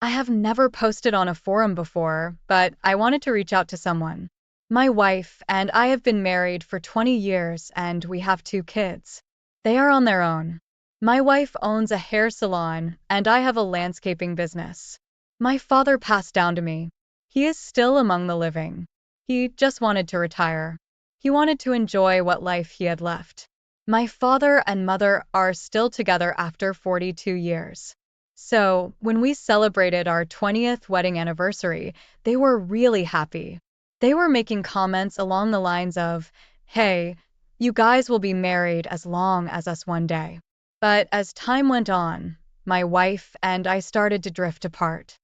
I have never posted on a forum before, but I wanted to reach out to someone. My wife and I have been married for 20 years and we have two kids. They are on their own. My wife owns a hair salon and I have a landscaping business. My father passed down to me. He is still among the living. He just wanted to retire. He wanted to enjoy what life he had left. My father and mother are still together after 42 years. So, when we celebrated our 20th wedding anniversary, they were really happy. They were making comments along the lines of, "Hey, you guys will be married as long as us one day." But as time went on, my wife and I started to drift apart.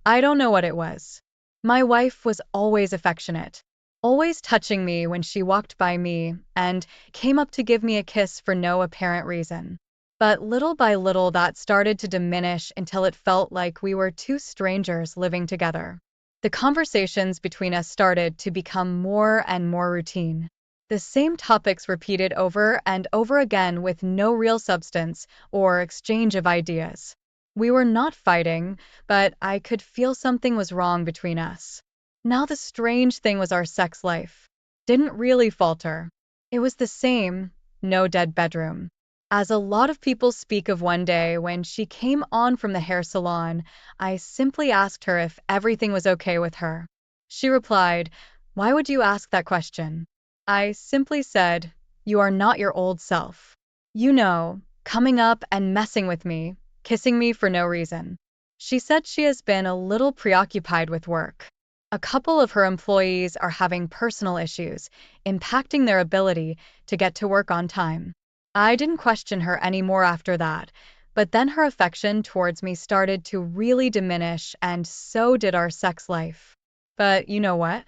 I don't know what it was. My wife was always affectionate, always touching me when she walked by me, and came up to give me a kiss for no apparent reason. But little by little, that started to diminish until it felt like we were two strangers living together. The conversations between us started to become more and more routine. The same topics repeated over and over again with no real substance or exchange of ideas. We were not fighting, but I could feel something was wrong between us. Now the strange thing was our sex life didn't really falter. It was the same, no dead bedroom. As a lot of people speak of one day when she came on from the hair salon, I simply asked her if everything was okay with her. She replied, "Why would you ask that question?" I simply said, "You are not your old self. You know, coming up and messing with me, kissing me for no reason." She said she has been a little preoccupied with work. A couple of her employees are having personal issues, impacting their ability to get to work on time. I didn't question her anymore after that, but then her affection towards me started to really diminish, and so did our sex life. But you know what?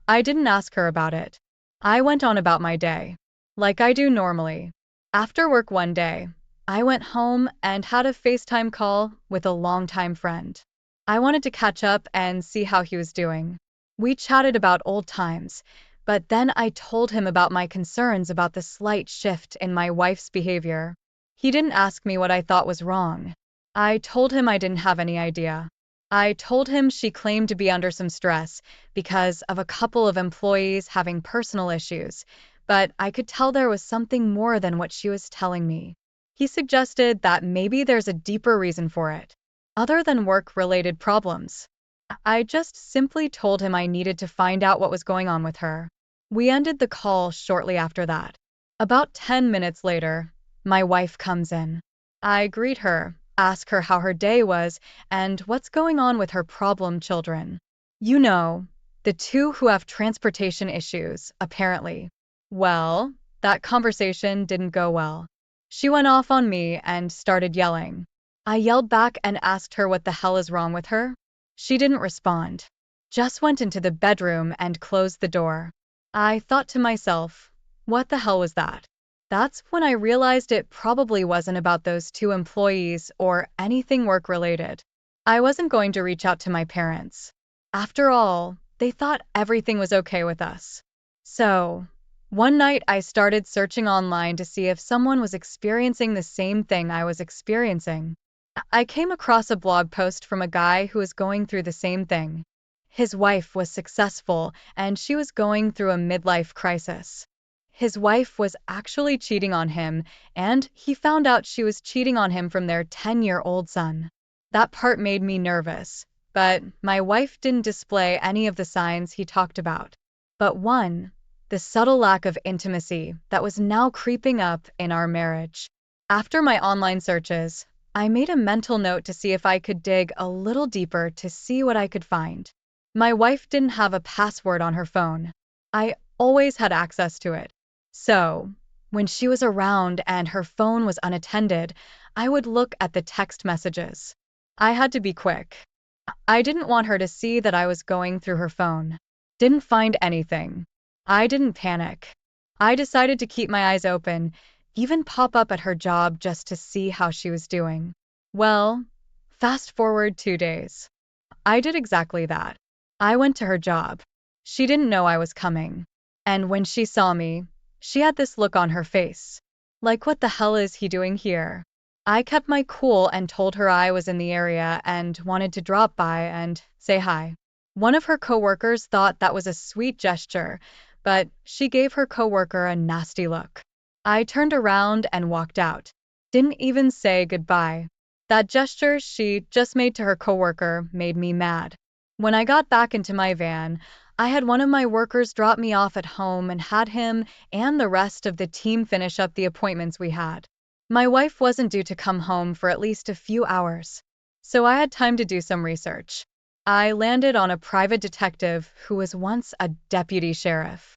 I didn't ask her about it. I went on about my day, like I do normally. After work one day, I went home and had a FaceTime call with a longtime friend. I wanted to catch up and see how he was doing. We chatted about old times, but then I told him about my concerns about the slight shift in my wife's behavior. He didn't ask me what I thought was wrong. I told him I didn't have any idea. I told him she claimed to be under some stress because of a couple of employees having personal issues, but I could tell there was something more than what she was telling me. He suggested that maybe there's a deeper reason for it, other than work-related problems. I just simply told him I needed to find out what was going on with her. We ended the call shortly after that. About 10 minutes later, my wife comes in. I greet her, ask her how her day was, and what's going on with her problem children. You know, the two who have transportation issues, apparently. Well, that conversation didn't go well. She went off on me and started yelling. I yelled back and asked her what the hell is wrong with her. She didn't respond. Just went into the bedroom and closed the door. I thought to myself, what the hell was that? That's when I realized it probably wasn't about those two employees or anything work-related. I wasn't going to reach out to my parents. After all, they thought everything was okay with us. So, one night I started searching online to see if someone was experiencing the same thing I was experiencing. I came across a blog post from a guy who was going through the same thing. His wife was successful and she was going through a midlife crisis. His wife was actually cheating on him, and he found out she was cheating on him from their 10-year-old son. That part made me nervous, but my wife didn't display any of the signs he talked about. But one, the subtle lack of intimacy that was now creeping up in our marriage. After my online searches, I made a mental note to see if I could dig a little deeper to see what I could find. My wife didn't have a password on her phone. I always had access to it. So, when she was around and her phone was unattended, I would look at the text messages. I had to be quick. I didn't want her to see that I was going through her phone. Didn't find anything. I didn't panic. I decided to keep my eyes open, even pop up at her job just to see how she was doing. Well, fast forward 2 days. I did exactly that. I went to her job. She didn't know I was coming. And when she saw me, she had this look on her face. Like, what the hell is he doing here? I kept my cool and told her I was in the area and wanted to drop by and say hi. One of her coworkers thought that was a sweet gesture, but she gave her coworker a nasty look. I turned around and walked out. Didn't even say goodbye. That gesture she just made to her coworker made me mad. When I got back into my van, I had one of my workers drop me off at home and had him and the rest of the team finish up the appointments we had. My wife wasn't due to come home for at least a few hours, so I had time to do some research. I landed on a private detective who was once a deputy sheriff.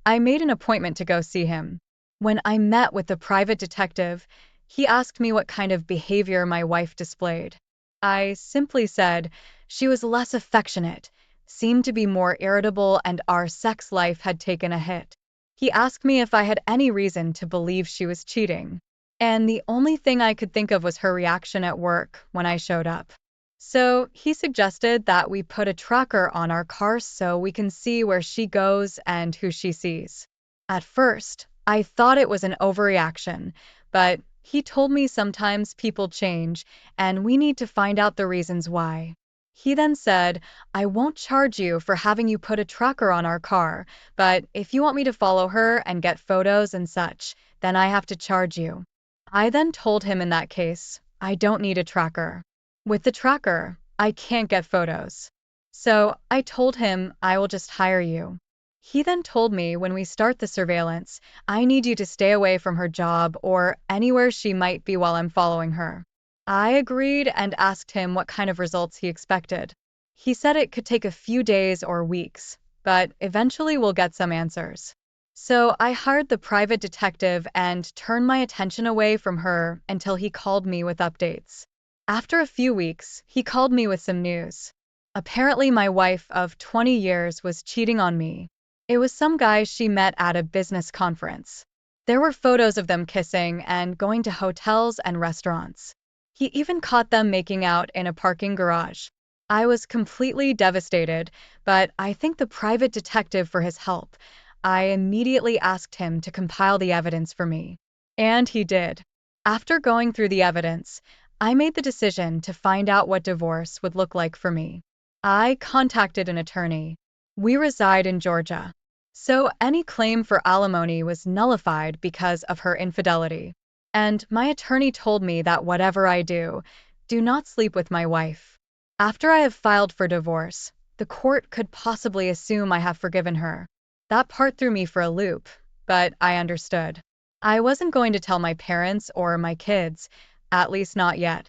I made an appointment to go see him. When I met with the private detective, he asked me what kind of behavior my wife displayed. I simply said she was less affectionate, seemed to be more irritable, and our sex life had taken a hit. He asked me if I had any reason to believe she was cheating. And the only thing I could think of was her reaction at work when I showed up. So he suggested that we put a tracker on our car so we can see where she goes and who she sees. At first, I thought it was an overreaction, but he told me sometimes people change and we need to find out the reasons why. He then said, I won't charge you for having you put a tracker on our car, but if you want me to follow her and get photos and such, then I have to charge you. I then told him in that case, I don't need a tracker. With the tracker, I can't get photos. So I told him I will just hire you. He then told me when we start the surveillance, I need you to stay away from her job or anywhere she might be while I'm following her. I agreed and asked him what kind of results he expected. He said it could take a few days or weeks, but eventually we'll get some answers. So I hired the private detective and turned my attention away from her until he called me with updates. After a few weeks, he called me with some news. Apparently, my wife of 20 years was cheating on me. It was some guy she met at a business conference. There were photos of them kissing and going to hotels and restaurants. He even caught them making out in a parking garage. I was completely devastated, but I thanked the private detective for his help. I immediately asked him to compile the evidence for me. And he did. After going through the evidence, I made the decision to find out what divorce would look like for me. I contacted an attorney. We reside in Georgia. So any claim for alimony was nullified because of her infidelity. And my attorney told me that whatever I do not sleep with my wife. After I have filed for divorce, the court could possibly assume I have forgiven her. That part threw me for a loop, but I understood. I wasn't going to tell my parents or my kids, at least not yet.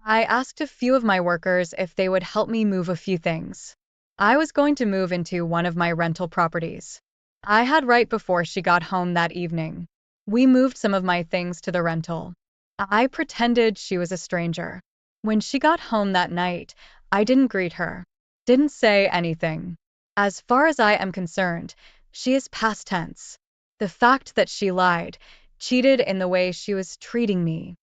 I asked a few of my workers if they would help me move a few things. I was going to move into one of my rental properties. I had right before she got home that evening. We moved some of my things to the rental. I pretended she was a stranger. When she got home that night, I didn't greet her. Didn't say anything. As far as I am concerned, she is past tense. The fact that she lied, cheated in the way she was treating me,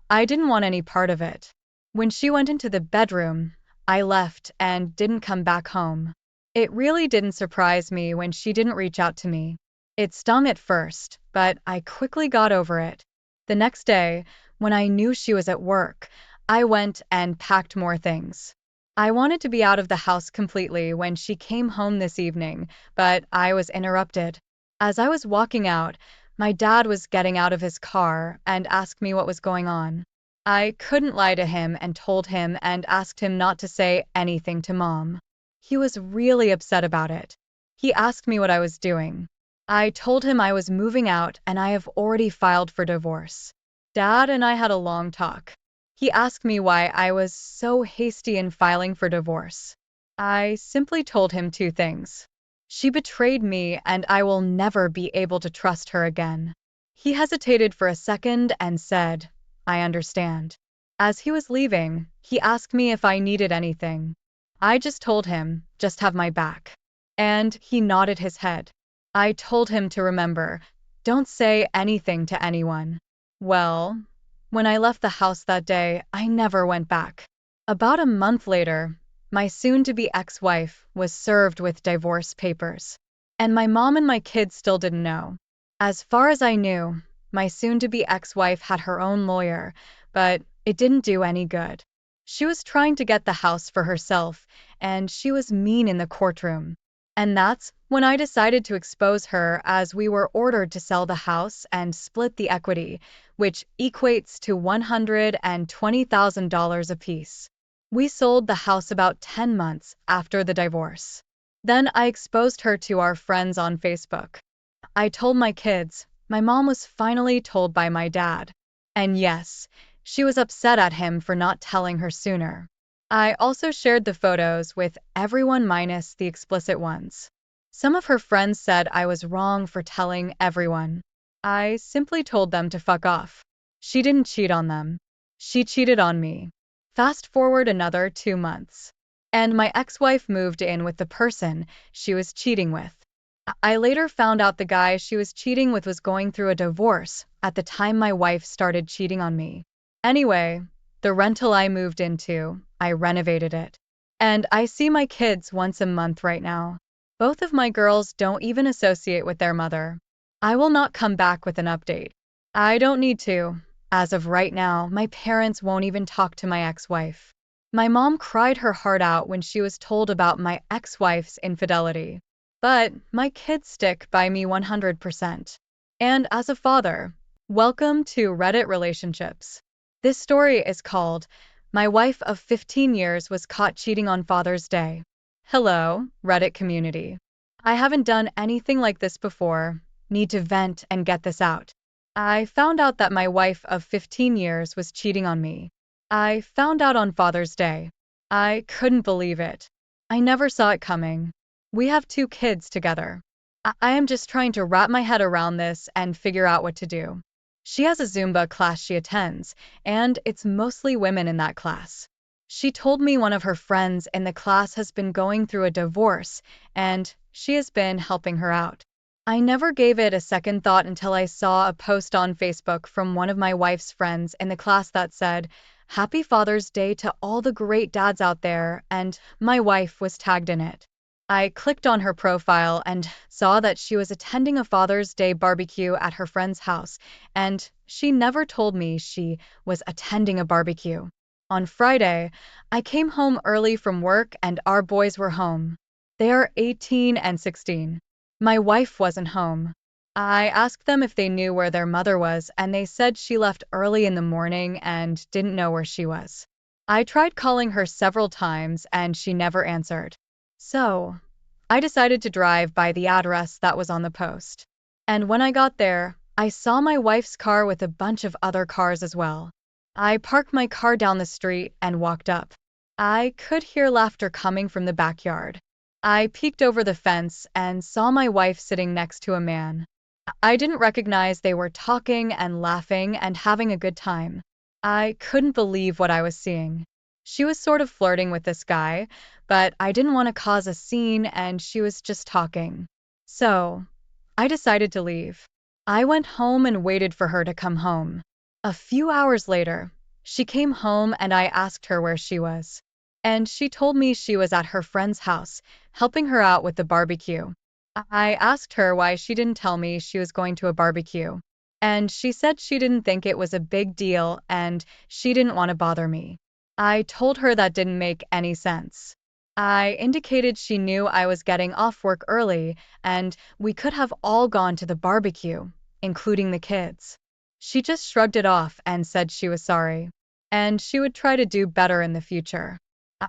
I didn't want any part of it. When she went into the bedroom, I left and didn't come back home. It really didn't surprise me when she didn't reach out to me. It stung at first, but I quickly got over it. The next day, when I knew she was at work, I went and packed more things. I wanted to be out of the house completely when she came home this evening, but I was interrupted. As I was walking out, my dad was getting out of his car and asked me what was going on. I couldn't lie to him and told him and asked him not to say anything to Mom. He was really upset about it. He asked me what I was doing. I told him I was moving out and I have already filed for divorce. Dad and I had a long talk. He asked me why I was so hasty in filing for divorce. I simply told him two things. She betrayed me and I will never be able to trust her again. He hesitated for a second and said, I understand. As he was leaving, he asked me if I needed anything. I just told him, just have my back. And he nodded his head. I told him to remember, don't say anything to anyone. Well, when I left the house that day, I never went back. About a month later, my soon-to-be ex-wife was served with divorce papers. And my mom and my kids still didn't know. As far as I knew, my soon-to-be ex-wife had her own lawyer, but it didn't do any good. She was trying to get the house for herself, and she was mean in the courtroom. And that's when I decided to expose her, as we were ordered to sell the house and split the equity, which equates to $120,000 apiece. We sold the house about 10 months after the divorce. Then I exposed her to our friends on Facebook. I told my kids. My mom was finally told by my dad. And yes, she was upset at him for not telling her sooner. I also shared the photos with everyone minus the explicit ones. Some of her friends said I was wrong for telling everyone. I simply told them to fuck off. She didn't cheat on them. She cheated on me. Fast forward another 2 months. And my ex-wife moved in with the person she was cheating with. I later found out the guy she was cheating with was going through a divorce at the time my wife started cheating on me. Anyway, the rental I moved into, I renovated it. And I see my kids once a month right now. Both of my girls don't even associate with their mother. I will not come back with an update. I don't need to. As of right now, my parents won't even talk to my ex-wife. My mom cried her heart out when she was told about my ex-wife's infidelity. But my kids stick by me 100%. And as a father, welcome to Reddit relationships. This story is called My Wife of 15 Years Was Caught Cheating on Father's Day. Hello, Reddit community. I haven't done anything like this before. Need to vent and get this out. I found out that my wife of 15 years was cheating on me. I found out on Father's Day. I couldn't believe it. I never saw it coming. We have 2 kids together. I am just trying to wrap my head around this and figure out what to do. She has a Zumba class she attends, and it's mostly women in that class. She told me one of her friends in the class has been going through a divorce, and she has been helping her out. I never gave it a second thought until I saw a post on Facebook from one of my wife's friends in the class that said, "Happy Father's Day to all the great dads out there," and my wife was tagged in it. I clicked on her profile and saw that she was attending a Father's Day barbecue at her friend's house, and she never told me she was attending a barbecue. On Friday, I came home early from work and our boys were home. They are 18 and 16. My wife wasn't home. I asked them if they knew where their mother was, and they said she left early in the morning and didn't know where she was. I tried calling her several times and she never answered. So, I decided to drive by the address that was on the post. And when I got there, I saw my wife's car with a bunch of other cars as well. I parked my car down the street and walked up. I could hear laughter coming from the backyard. I peeked over the fence and saw my wife sitting next to a man. I didn't recognize they were talking and laughing and having a good time. I couldn't believe what I was seeing. She was sort of flirting with this guy, but I didn't want to cause a scene and she was just talking. So, I decided to leave. I went home and waited for her to come home. A few hours later, she came home and I asked her where she was. And she told me she was at her friend's house, helping her out with the barbecue. I asked her why she didn't tell me she was going to a barbecue. And she said she didn't think it was a big deal and she didn't want to bother me. I told her that didn't make any sense. I indicated she knew I was getting off work early and we could have all gone to the barbecue, including the kids. She just shrugged it off and said she was sorry, and she would try to do better in the future.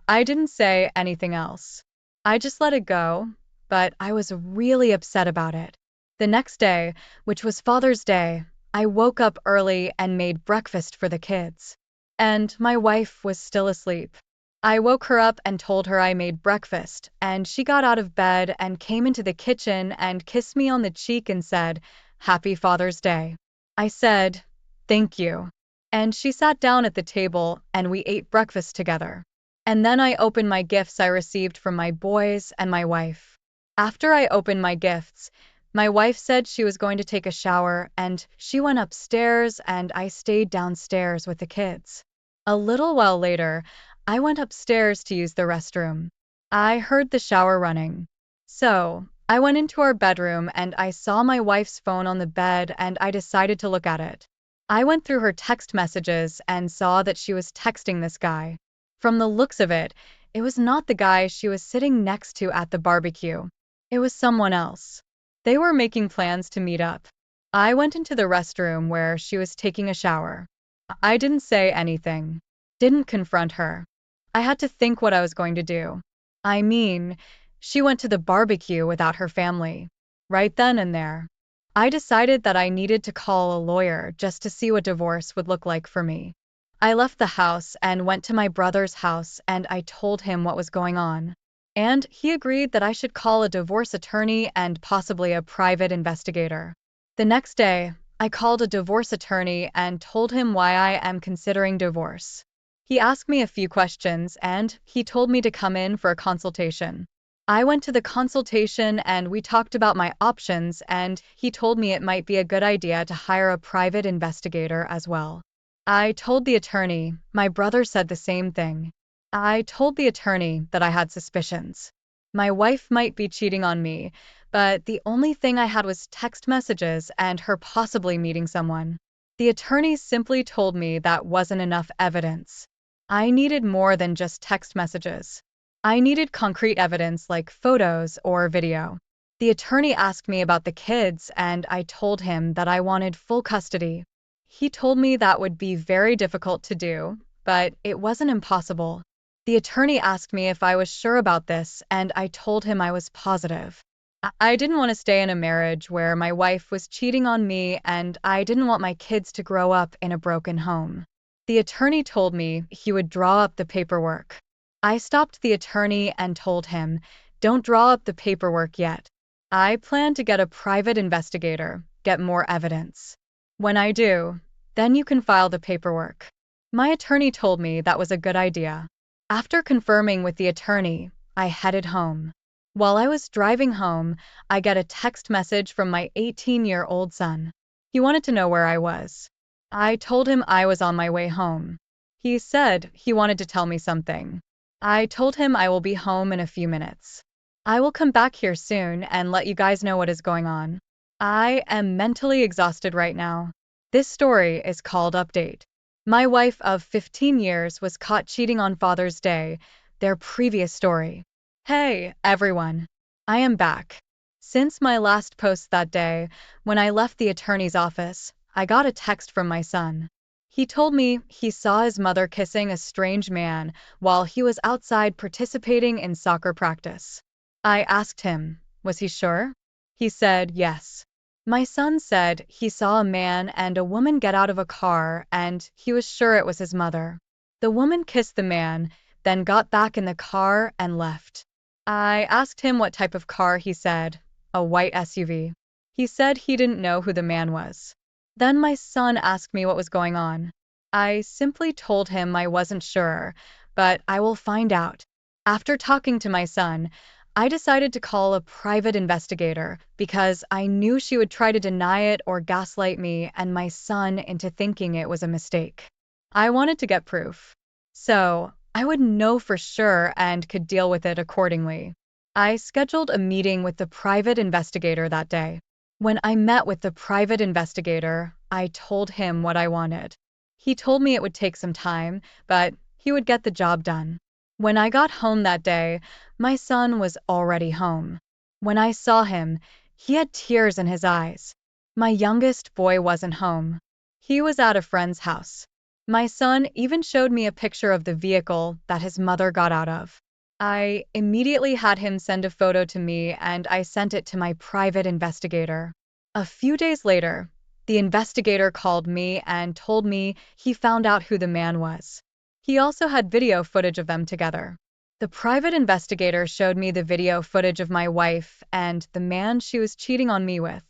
I didn't say anything else. I just let it go, but I was really upset about it. The next day, which was Father's Day, I woke up early and made breakfast for the kids. And my wife was still asleep. I woke her up and told her I made breakfast, and she got out of bed and came into the kitchen and kissed me on the cheek and said, "Happy Father's Day." I said, "Thank you." And she sat down at the table and we ate breakfast together. And then I opened my gifts I received from my boys and my wife. After I opened my gifts, my wife said she was going to take a shower and she went upstairs and I stayed downstairs with the kids. A little while later, I went upstairs to use the restroom. I heard the shower running. So, I went into our bedroom and I saw my wife's phone on the bed and I decided to look at it. I went through her text messages and saw that she was texting this guy. From the looks of it, it was not the guy she was sitting next to at the barbecue. It was someone else. They were making plans to meet up. I went into the restroom where she was taking a shower. I didn't say anything. Didn't confront her. I had to think what I was going to do. I mean, she went to the barbecue without her family. Right then and there. I decided that I needed to call a lawyer just to see what divorce would look like for me. I left the house and went to my brother's house and I told him what was going on. And he agreed that I should call a divorce attorney and possibly a private investigator. The next day, I called a divorce attorney and told him why I am considering divorce. He asked me a few questions and he told me to come in for a consultation. I went to the consultation and we talked about my options and he told me it might be a good idea to hire a private investigator as well. I told the attorney, my brother said the same thing. I told the attorney that I had suspicions. My wife might be cheating on me, but the only thing I had was text messages and her possibly meeting someone. The attorney simply told me that wasn't enough evidence. I needed more than just text messages. I needed concrete evidence like photos or video. The attorney asked me about the kids and I told him that I wanted full custody. He told me that would be very difficult to do, but it wasn't impossible. The attorney asked me if I was sure about this and I told him I was positive. I didn't want to stay in a marriage where my wife was cheating on me and I didn't want my kids to grow up in a broken home. The attorney told me he would draw up the paperwork. I stopped the attorney and told him, "Don't draw up the paperwork yet. I plan to get a private investigator, get more evidence. When I do, then you can file the paperwork." My attorney told me that was a good idea. After confirming with the attorney, I headed home. While I was driving home, I got a text message from my 18-year-old son. He wanted to know where I was. I told him I was on my way home. He said he wanted to tell me something. I told him I will be home in a few minutes. I will come back here soon and let you guys know what is going on. I am mentally exhausted right now. This story is called Update. My wife of 15 years was caught cheating on Father's Day, their previous story. Hey, everyone. I am back. Since my last post that day, when I left the attorney's office, I got a text from my son. He told me he saw his mother kissing a strange man while he was outside participating in soccer practice. I asked him, was he sure? He said yes. My son said he saw a man and a woman get out of a car and he was sure it was his mother. The woman kissed the man, then got back in the car and left. I asked him what type of car. He said, a white SUV. He said he didn't know who the man was. Then my son asked me what was going on. I simply told him I wasn't sure, but I will find out. After talking to my son, I decided to call a private investigator because I knew she would try to deny it or gaslight me and my son into thinking it was a mistake. I wanted to get proof, so I would know for sure and could deal with it accordingly. I scheduled a meeting with the private investigator that day. When I met with the private investigator, I told him what I wanted. He told me it would take some time, but he would get the job done. When I got home that day, my son was already home. When I saw him, he had tears in his eyes. My youngest boy wasn't home. He was at a friend's house. My son even showed me a picture of the vehicle that his mother got out of. I immediately had him send a photo to me and I sent it to my private investigator. A few days later, the investigator called me and told me he found out who the man was. He also had video footage of them together. The private investigator showed me the video footage of my wife and the man she was cheating on me with.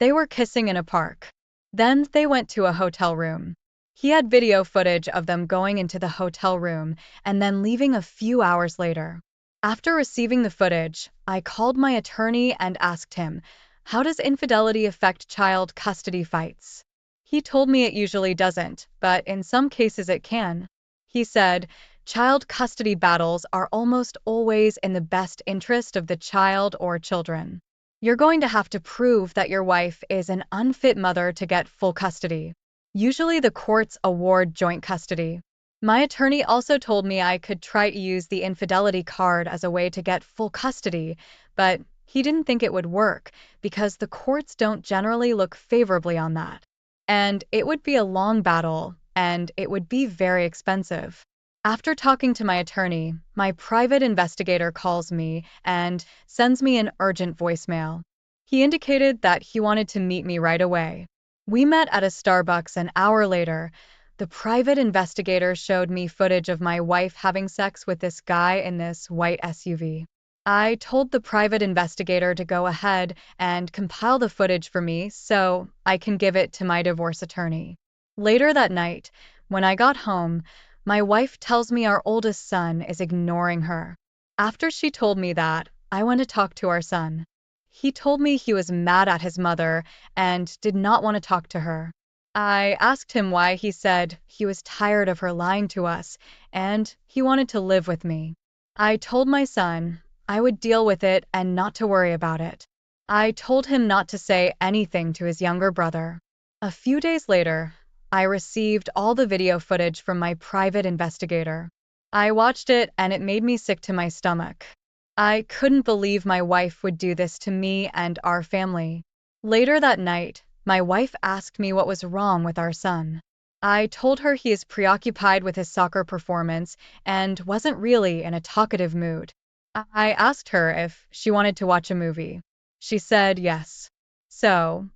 They were kissing in a park. Then they went to a hotel room. He had video footage of them going into the hotel room and then leaving a few hours later. After receiving the footage, I called my attorney and asked him, how does infidelity affect child custody fights? He told me it usually doesn't, but in some cases it can. He said, child custody battles are almost always in the best interest of the child or children. You're going to have to prove that your wife is an unfit mother to get full custody. Usually the courts award joint custody. My attorney also told me I could try to use the infidelity card as a way to get full custody, but he didn't think it would work because the courts don't generally look favorably on that. And it would be a long battle, and it would be very expensive. After talking to my attorney, my private investigator calls me and sends me an urgent voicemail. He indicated that he wanted to meet me right away. We met at a Starbucks an hour later. The private investigator showed me footage of my wife having sex with this guy in this white SUV. I told the private investigator to go ahead and compile the footage for me so I can give it to my divorce attorney. Later that night, when I got home, my wife tells me our oldest son is ignoring her. After she told me that, I went to talk to our son. He told me he was mad at his mother and did not want to talk to her. I asked him why. He said he was tired of her lying to us and he wanted to live with me. I told my son I would deal with it and not to worry about it. I told him not to say anything to his younger brother. A few days later, I received all the video footage from my private investigator. I watched it and it made me sick to my stomach. I couldn't believe my wife would do this to me and our family. Later that night, my wife asked me what was wrong with our son. I told her he is preoccupied with his soccer performance and wasn't really in a talkative mood. I asked her if she wanted to watch a movie. She said yes. So,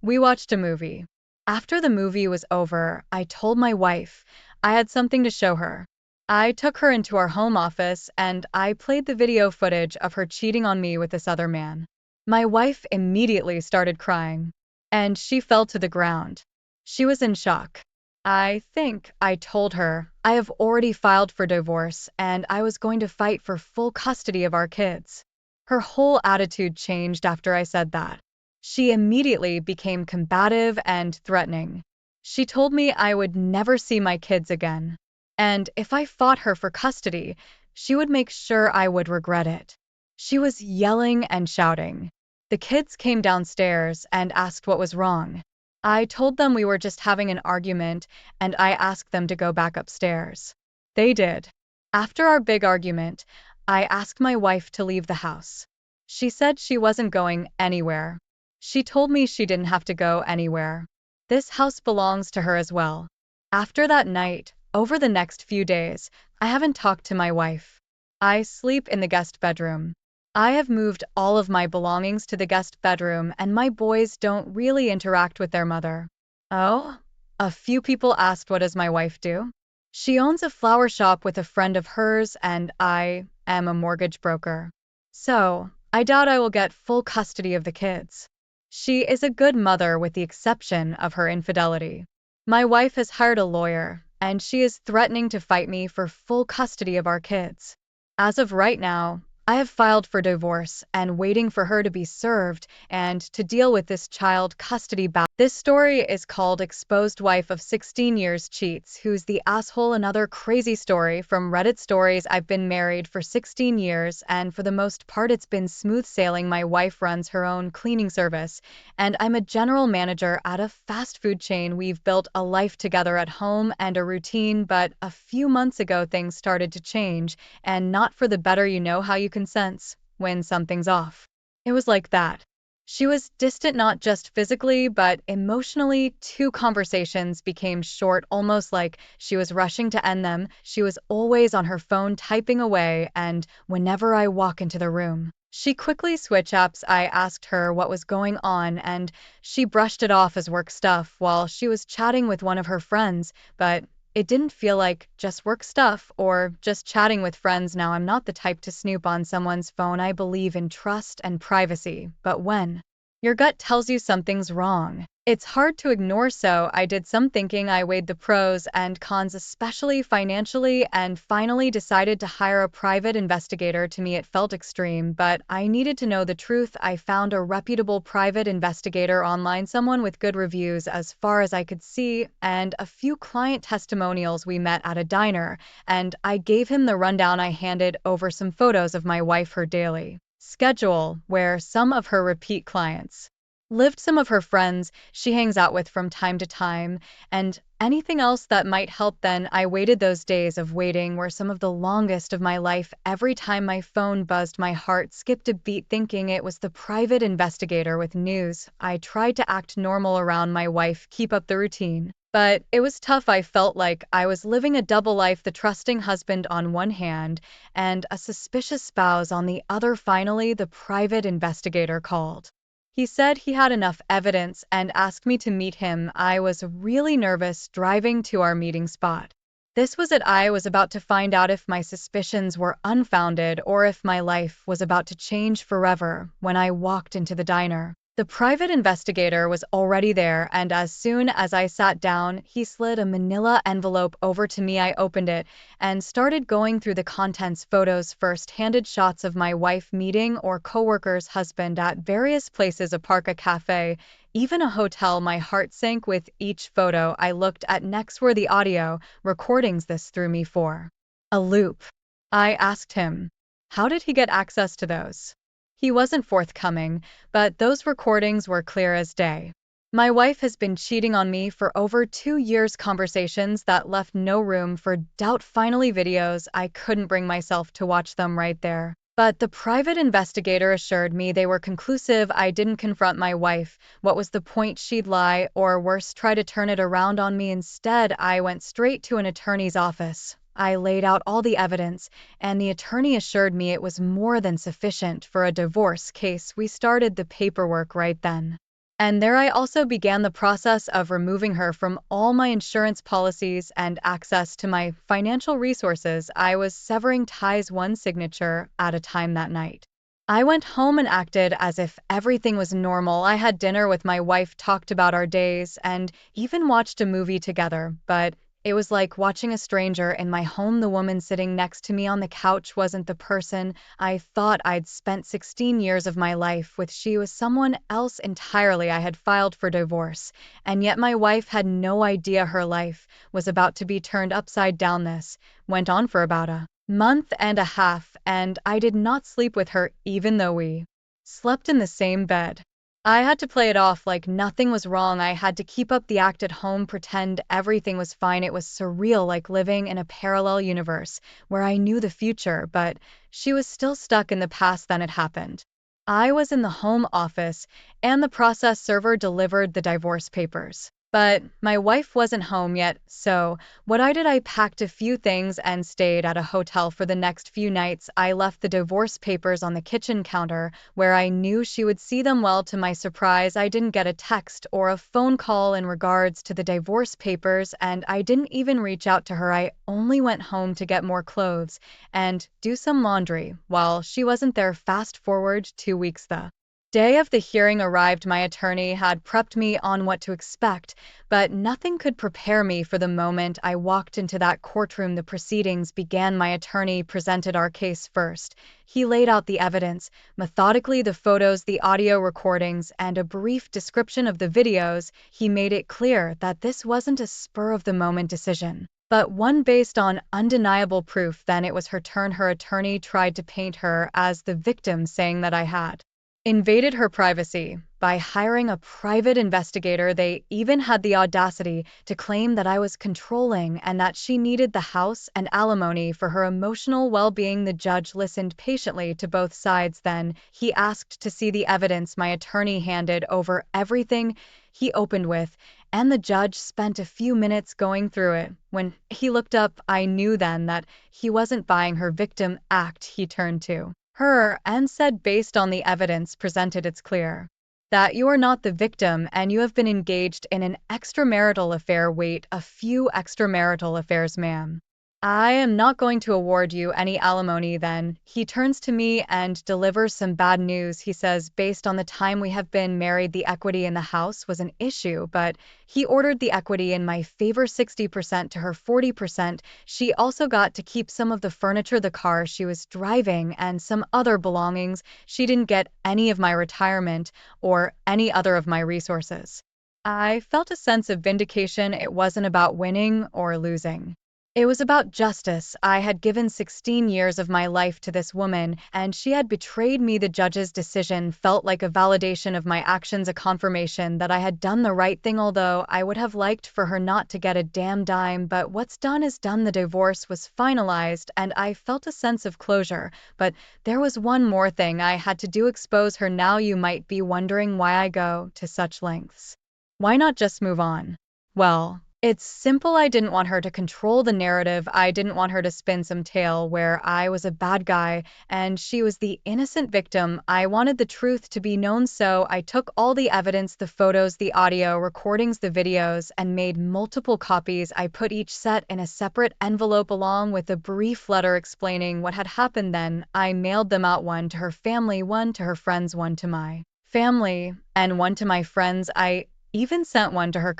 we watched a movie. After the movie was over, I told my wife I had something to show her. I took her into our home office and I played the video footage of her cheating on me with this other man. My wife immediately started crying, and she fell to the ground. She was in shock. I think I told her I have already filed for divorce and I was going to fight for full custody of our kids. Her whole attitude changed after I said that. She immediately became combative and threatening. She told me I would never see my kids again. And if I fought her for custody, she would make sure I would regret it. She was yelling and shouting. The kids came downstairs and asked what was wrong. I told them we were just having an argument and I asked them to go back upstairs. They did. After our big argument, I asked my wife to leave the house. She said she wasn't going anywhere. She told me she didn't have to go anywhere. This house belongs to her as well. After that night, over the next few days, I haven't talked to my wife. I sleep in the guest bedroom. I have moved all of my belongings to the guest bedroom and my boys don't really interact with their mother. Oh? A few people asked what does my wife do? She owns a flower shop with a friend of hers and I am a mortgage broker. So, I doubt I will get full custody of the kids. She is a good mother with the exception of her infidelity. My wife has hired a lawyer, and she is threatening to fight me for full custody of our kids. As of right now, I have filed for divorce and waiting for her to be served and to deal with this child custody battle. This story is called Exposed Wife of 16 Years Cheats Who's the Asshole. Another crazy story from Reddit stories. I've been married for 16 years and for the most part it's been smooth sailing. My wife runs her own cleaning service and I'm a general manager at a fast food chain. We've built a life together at home and a routine, but a few months ago things started to change and not for the better. You know how you can sense when something's off. It was like that. She was distant not just physically, but emotionally. Two conversations became short, almost like she was rushing to end them. She was always on her phone typing away, and whenever I walk into the room, she quickly switch apps. I asked her what was going on, and she brushed it off as work stuff while she was chatting with one of her friends, but it didn't feel like just work stuff or just chatting with friends. Now, I'm not the type to snoop on someone's phone. I believe in trust and privacy, but when your gut tells you something's wrong, it's hard to ignore. So I did some thinking. I weighed the pros and cons, especially financially, and finally decided to hire a private investigator. To me, it felt extreme, but I needed to know the truth. I found a reputable private investigator online, someone with good reviews as far as I could see, and a few client testimonials. We met at a diner, and I gave him the rundown. I handed over some photos of my wife, her daily schedule, where some of her repeat clients lived some of her friends she hangs out with from time to time, and anything else that might help. Then I waited. Those days of waiting were some of the longest of my life. Every time my phone buzzed, my heart skipped a beat, thinking it was the private investigator with news. I tried to act normal around my wife, keep up the routine. But it was tough. I felt like I was living a double life, the trusting husband on one hand and a suspicious spouse on the other. Finally, the private investigator called. He said he had enough evidence and asked me to meet him. I was really nervous driving to our meeting spot. This was it. I was about to find out if my suspicions were unfounded or if my life was about to change forever. When I walked into the diner, the private investigator was already there, and as soon as I sat down, he slid a manila envelope over to me. I opened it and started going through the contents. Photos, first-handed shots of my wife meeting or coworker's husband at various places, a park, a cafe, even a hotel. My heart sank with each photo I looked at. Next were the audio recordings. This threw me for a loop. I asked him, how did he get access to those? He wasn't forthcoming, but those recordings were clear as day. My wife has been cheating on me for over 2 years. Conversations that left no room for doubt. Finally, videos. I couldn't bring myself to watch them right there. But the private investigator assured me they were conclusive. I didn't confront my wife. What was the point? She'd lie, or worse, try to turn it around on me. Instead, I went straight to an attorney's office. I laid out all the evidence, and the attorney assured me it was more than sufficient for a divorce case. We started the paperwork right then. And there I also began the process of removing her from all my insurance policies and access to my financial resources. I was severing ties one signature at a time that night. I went home and acted as if everything was normal. I had dinner with my wife, talked about our days, and even watched a movie together, but it was like watching a stranger in my home. The woman sitting next to me on the couch wasn't the person I thought I'd spent 16 years of my life with. She was someone else entirely. I had filed for divorce, and yet my wife had no idea her life was about to be turned upside down. This went on for about a month and a half, and I did not sleep with her even though we slept in the same bed. I had to play it off like nothing was wrong. I had to keep up the act at home, pretend everything was fine. It was surreal, like living in a parallel universe where I knew the future, but she was still stuck in the past. Then it happened. I was in the home office, and the process server delivered the divorce papers. But my wife wasn't home yet, so what I did, I packed a few things and stayed at a hotel for the next few nights. I left the divorce papers on the kitchen counter where I knew she would see them. Well, to my surprise, I didn't get a text or a phone call in regards to the divorce papers, and I didn't even reach out to her. I only went home to get more clothes and do some laundry while she wasn't there. Fast forward 2 weeks. The day of the hearing arrived. My attorney had prepped me on what to expect, but nothing could prepare me for the moment I walked into that courtroom. The proceedings began. My attorney presented our case first. He laid out the evidence methodically, the photos, the audio recordings, and a brief description of the videos. He made it clear that this wasn't a spur-of-the-moment decision, but one based on undeniable proof. Then it was her turn. Her attorney tried to paint her as the victim, saying that I had invaded her privacy by hiring a private investigator. They even had the audacity to claim that I was controlling and that she needed the house and alimony for her emotional well-being. The judge listened patiently to both sides. Then he asked to see the evidence. My attorney handed over everything he opened with, and the judge spent a few minutes going through it. When he looked up, I knew then that he wasn't buying her victim act. He turned to her and said, based on the evidence presented, it's clear that you are not the victim and you have been engaged in an extramarital affair. Wait, a few extramarital affairs, ma'am? I am not going to award you any alimony. Then he turns to me and delivers some bad news. He says, based on the time we have been married, the equity in the house was an issue, but he ordered the equity in my favor, 60% to her, 40%. She also got to keep some of the furniture, the car she was driving, and some other belongings. She didn't get any of my retirement or any other of my resources. I felt a sense of vindication. It wasn't about winning or losing. It was about justice. I had given 16 years of my life to this woman, and she had betrayed me. The judge's decision felt like a validation of my actions, a confirmation that I had done the right thing, although I would have liked for her not to get a damn dime. But what's done is done. The divorce was finalized, and I felt a sense of closure. But there was one more thing I had to do: expose her. Now you might be wondering why I go to such lengths. Why not just move on? Well, it's simple. I didn't want her to control the narrative. I didn't want her to spin some tale where I was a bad guy and she was the innocent victim. I wanted the truth to be known, so I took all the evidence, the photos, the audio recordings, the videos, and made multiple copies. I put each set in a separate envelope along with a brief letter explaining what had happened. Then I mailed them out, one to her family, one to her friends, one to my family, and one to my friends. I even sent one to her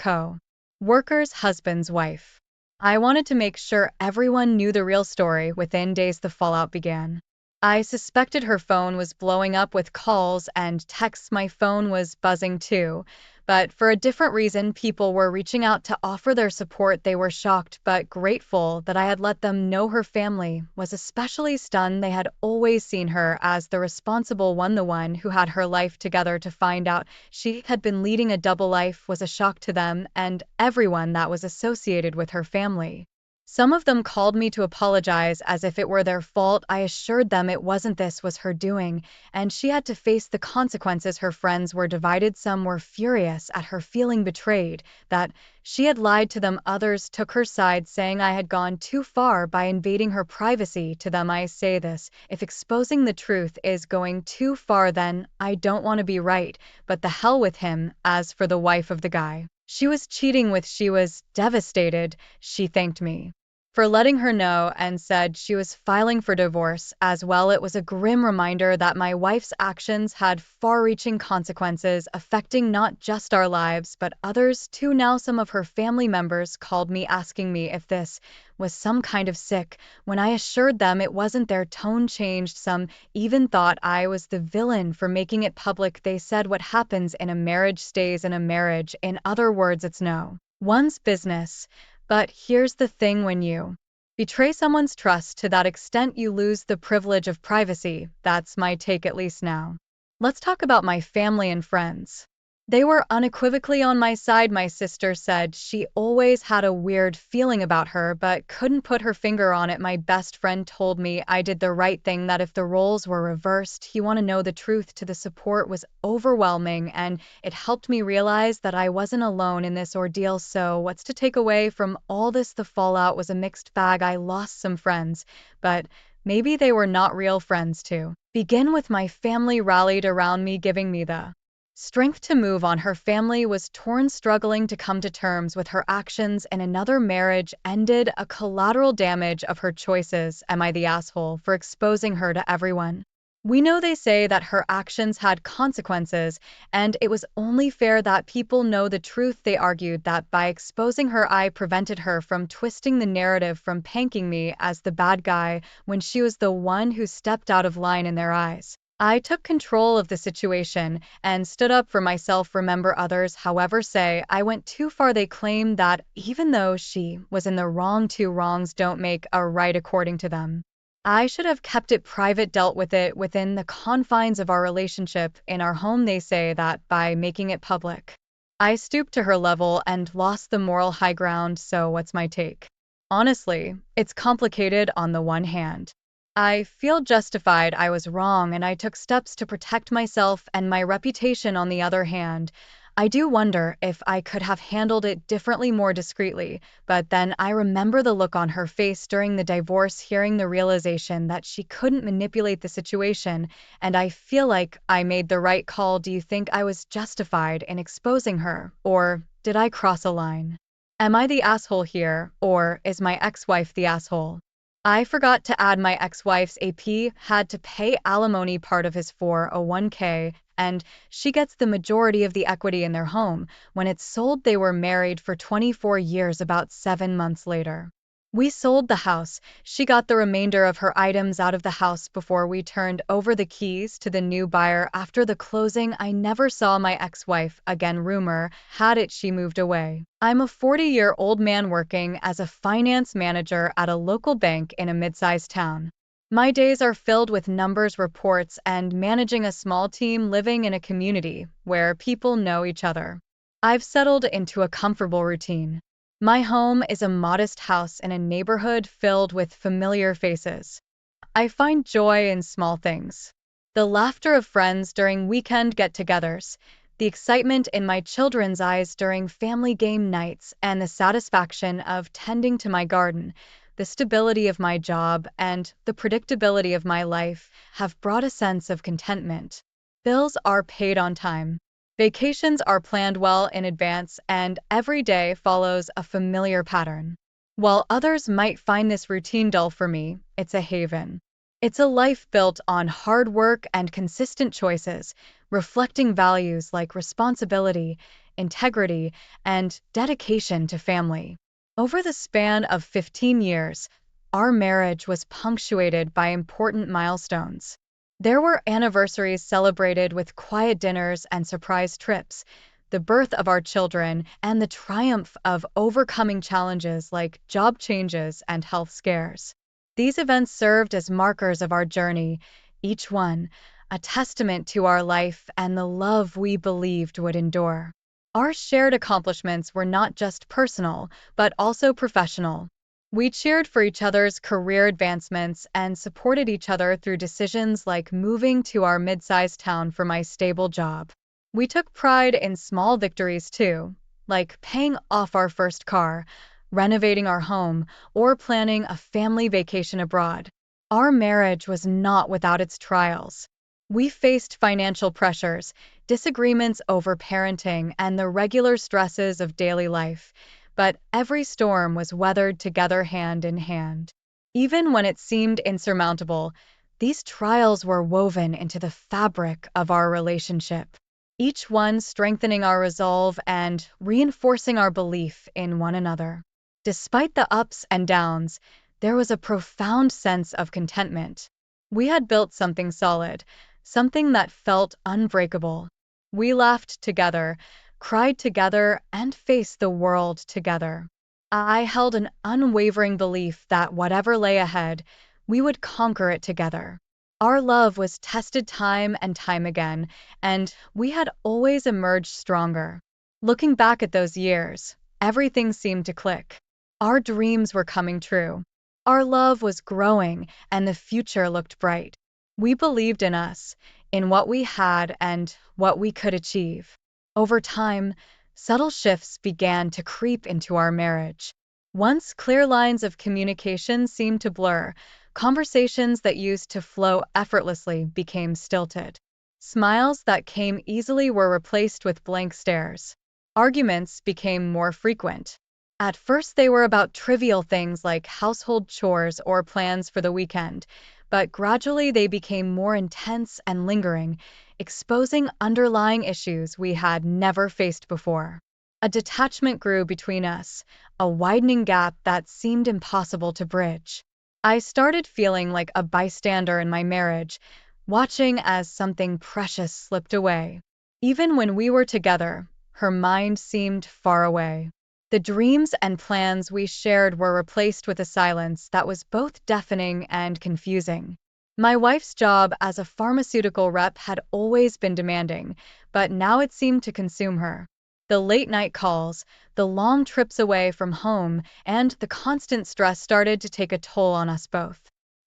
worker's husband's wife. I wanted to make sure everyone knew the real story. Within days, the fallout began. I suspected her phone was blowing up with calls and texts. My phone was buzzing too, but for a different reason. People were reaching out to offer their support. They were shocked but grateful that I had let them know. Her family was especially stunned. They had always seen her as the responsible one, the one who had her life together. To find out she had been leading a double life was a shock to them and everyone that was associated with her family. Some of them called me to apologize as if it were their fault. I assured them it wasn't. This was her doing, and she had to face the consequences. Her friends were divided. Some were furious at her feeling betrayed, that she had lied to them. Others took her side, saying I had gone too far by invading her privacy. To them I say this: if exposing the truth is going too far, then I don't want to be right, but the hell with him. As for the wife of the guy she was cheating with, she was devastated. She thanked me for letting her know and said she was filing for divorce as well. It was a grim reminder that my wife's actions had far-reaching consequences, affecting not just our lives but others too. Now some of her family members called me asking me if this was some kind of sick. When I assured them it wasn't, their tone changed. Some even thought I was the villain for making it public. They said what happens in a marriage stays in a marriage. In other words, it's no one's business. But here's the thing: when you betray someone's trust to that extent, you lose the privilege of privacy. That's my take, at least now. Let's talk about my family and friends. They were unequivocally on my side. My sister said she always had a weird feeling about her but couldn't put her finger on it. My best friend told me I did the right thing, that if the roles were reversed, he want to know the truth. To the support was overwhelming, and it helped me realize that I wasn't alone in this ordeal. So what's to take away from all this? The fallout was a mixed bag. I lost some friends, but maybe they were not real friends. To begin with, my family rallied around me, giving me the strength to move on. Her family was torn, struggling to come to terms with her actions, and another marriage ended, a collateral damage of her choices. Am I the asshole for exposing her to everyone? We know they say that her actions had consequences, and it was only fair that people know the truth. They argued that by exposing her, I prevented her from twisting the narrative, from painting me as the bad guy when she was the one who stepped out of line in their eyes. I took control of the situation and stood up for myself. Remember, others, however, say I went too far. They claim that even though she was in the wrong, two wrongs don't make a right according to them. I should have kept it private, dealt with it within the confines of our relationship in our home. They say that by making it public, I stooped to her level and lost the moral high ground. So what's my take? Honestly, it's complicated. On the one hand, I feel justified. I was wrong and I took steps to protect myself and my reputation. On the other hand, I do wonder if I could have handled it differently, more discreetly. But then I remember the look on her face during the divorce, hearing the realization that she couldn't manipulate the situation, and I feel like I made the right call. Do you think I was justified in exposing her, or did I cross a line? Am I the asshole here, or is my ex-wife the asshole? I forgot to add my ex-wife's AP had to pay alimony, part of his 401k, and she gets the majority of the equity in their home. When it's sold, they were married for 24 years. About 7 months later, We sold the house. She got the remainder of her items out of the house before we turned over the keys to the new buyer. After the closing, I never saw my ex-wife again. Rumor had it she moved away. I'm a 40-year-old man working as a finance manager at a local bank in a mid-sized town. My days are filled with numbers, reports, and managing a small team living in a community where people know each other. I've settled into a comfortable routine. My home is a modest house in a neighborhood filled with familiar faces. I find joy in small things. The laughter of friends during weekend get-togethers, the excitement in my children's eyes during family game nights, and the satisfaction of tending to my garden. The stability of my job and the predictability of my life have brought a sense of contentment. Bills are paid on time. Vacations are planned well in advance, and every day follows a familiar pattern. While others might find this routine dull, for me, it's a haven. It's a life built on hard work and consistent choices, reflecting values like responsibility, integrity, and dedication to family. Over the span of 15 years, our marriage was punctuated by important milestones. There were anniversaries celebrated with quiet dinners and surprise trips, the birth of our children, and the triumph of overcoming challenges like job changes and health scares. These events served as markers of our journey, each one a testament to our life and the love we believed would endure. Our shared accomplishments were not just personal, but also professional. We cheered for each other's career advancements and supported each other through decisions like moving to our mid-sized town for my stable job. We took pride in small victories too, like paying off our first car, renovating our home, or planning a family vacation abroad. Our marriage was not without its trials. We faced financial pressures, disagreements over parenting, and the regular stresses of daily life, but every storm was weathered together hand in hand. Even when it seemed insurmountable, these trials were woven into the fabric of our relationship, each one strengthening our resolve and reinforcing our belief in one another. Despite the ups and downs, there was a profound sense of contentment. We had built something solid, something that felt unbreakable. We laughed together, cried together, and faced the world together. I held an unwavering belief that whatever lay ahead, we would conquer it together. Our love was tested time and time again, and we had always emerged stronger. Looking back at those years, everything seemed to click. Our dreams were coming true. Our love was growing, and the future looked bright. We believed in us, in what we had, and what we could achieve. Over time, subtle shifts began to creep into our marriage. Once clear lines of communication seemed to blur, conversations that used to flow effortlessly became stilted. Smiles that came easily were replaced with blank stares. Arguments became more frequent. At first, they were about trivial things like household chores or plans for the weekend, but gradually they became more intense and lingering, exposing underlying issues we had never faced before. A detachment grew between us, a widening gap that seemed impossible to bridge. I started feeling like a bystander in my marriage, watching as something precious slipped away. Even when we were together, her mind seemed far away. The dreams and plans we shared were replaced with a silence that was both deafening and confusing. My wife's job as a pharmaceutical rep had always been demanding, but now it seemed to consume her. The late-night calls, the long trips away from home, and the constant stress started to take a toll on us both.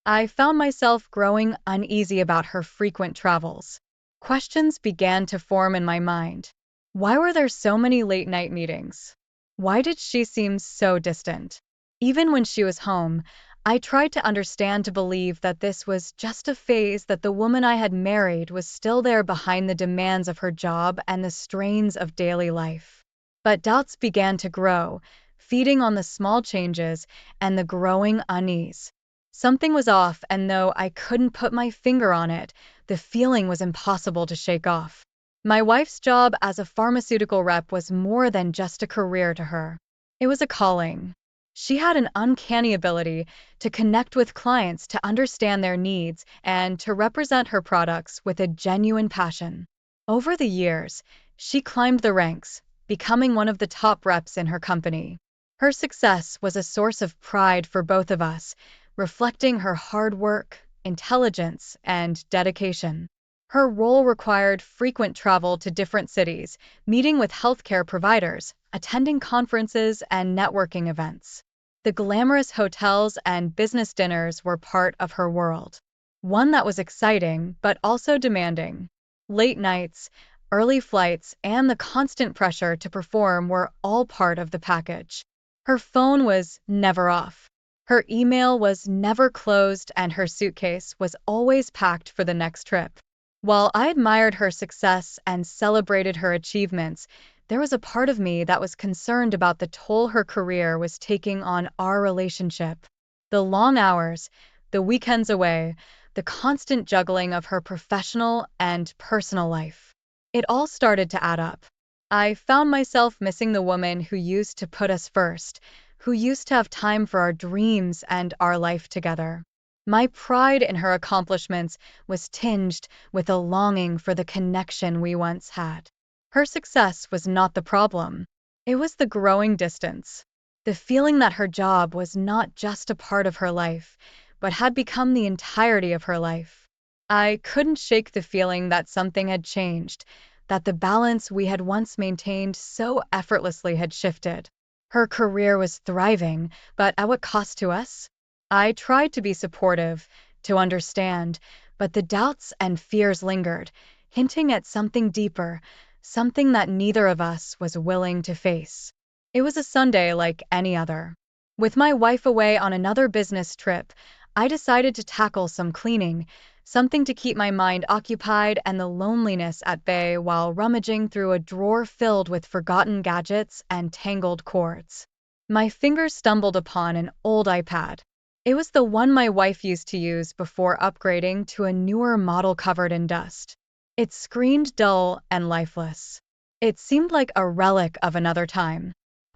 I found myself growing uneasy about her frequent travels. Questions began to form in my mind. Why were there so many late-night meetings? Why did she seem so distant? Even when she was home, I tried to understand, to believe that this was just a phase, that the woman I had married was still there behind the demands of her job and the strains of daily life. But doubts began to grow, feeding on the small changes and the growing unease. Something was off, and though I couldn't put my finger on it, the feeling was impossible to shake off. My wife's job as a pharmaceutical rep was more than just a career to her. It was a calling. She had an uncanny ability to connect with clients, to understand their needs, and to represent her products with a genuine passion. Over the years, she climbed the ranks, becoming one of the top reps in her company. Her success was a source of pride for both of us, reflecting her hard work, intelligence, and dedication. Her role required frequent travel to different cities, meeting with healthcare providers, attending conferences, and networking events. The glamorous hotels and business dinners were part of her world, one that was exciting but also demanding. Late nights, early flights, and the constant pressure to perform were all part of the package. Her phone was never off. Her email was never closed, and her suitcase was always packed for the next trip. While I admired her success and celebrated her achievements, there was a part of me that was concerned about the toll her career was taking on our relationship. The long hours, the weekends away, the constant juggling of her professional and personal life. It all started to add up. I found myself missing the woman who used to put us first, who used to have time for our dreams and our life together. My pride in her accomplishments was tinged with a longing for the connection we once had. Her success was not the problem. It was the growing distance. The feeling that her job was not just a part of her life, but had become the entirety of her life. I couldn't shake the feeling that something had changed, that the balance we had once maintained so effortlessly had shifted. Her career was thriving, but at what cost to us? I tried to be supportive, to understand, but the doubts and fears lingered, hinting at something deeper, something that neither of us was willing to face. It was a Sunday like any other. With my wife away on another business trip, I decided to tackle some cleaning, something to keep my mind occupied and the loneliness at bay while rummaging through a drawer filled with forgotten gadgets and tangled cords. My fingers stumbled upon an old iPad. It was the one my wife used to use before upgrading to a newer model covered in dust. It screamed dull and lifeless. It seemed like a relic of another time.